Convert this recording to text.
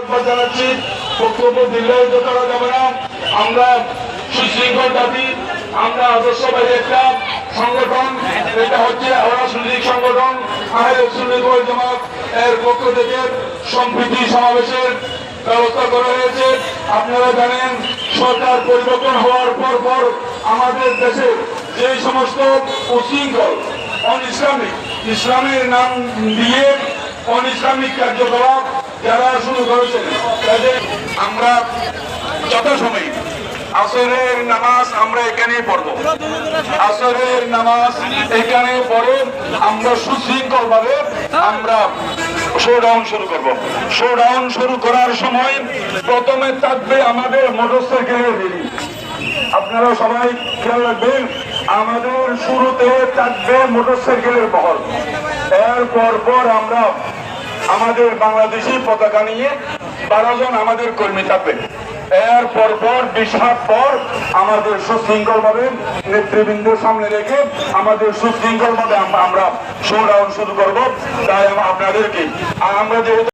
জানাচ্ছি বক্তব্য দীর্ঘায়িত করা যাবে না। আমরা সুশৃঙ্খল জাতি, আমরা আদর্শবাদী একটা সংগঠন। এটা হচ্ছে রাজনৈতিক সংগঠন আহলে সুন্নাত ওয়াল জামাত এর পক্ষ থেকে সম্প্রীতি সমাবেশের ব্যবস্থা করা হয়েছে। আপনারা জানেন সরকার পরিবর্তন হওয়ার পর আমাদের দেশে যে সমস্ত উশৃঙ্খল ইসলামের নাম দিয়ে অনিসলামিক কার্যকলাপ যারা শুরু করেছেন তাদের আমরা যথাসময়ে আসরের নামাজ আমরা এখানেই পড়বো। আসরের নামাজ এখানে পড়ে আমরা সুশৃঙ্খল ভাবে আমরা শোডাউন শুরু করব। শোডাউন শুরু করার সময় প্রথমে থাকবে আমাদের মোটরসাইকেলের র্যালি। আপনারা সবাই খেয়াল রাখবেন, আমাদের শুরুতে থাকবে মোটরসাইকেলের বহর। এর পর আমরা আমাদের বাংলাদেশি পতাকা নিয়ে 12 জন আমাদের কর্মী থাকবে। এর পর 20 হাত পর আমাদের সুশৃঙ্খল ভাবে নেতৃবৃন্দের সামনে রেখে আমাদের সুশৃঙ্খল ভাবে আমরা শোডাউন শুরু করবো। তাই আপনাদেরকে আমরা যেহেতু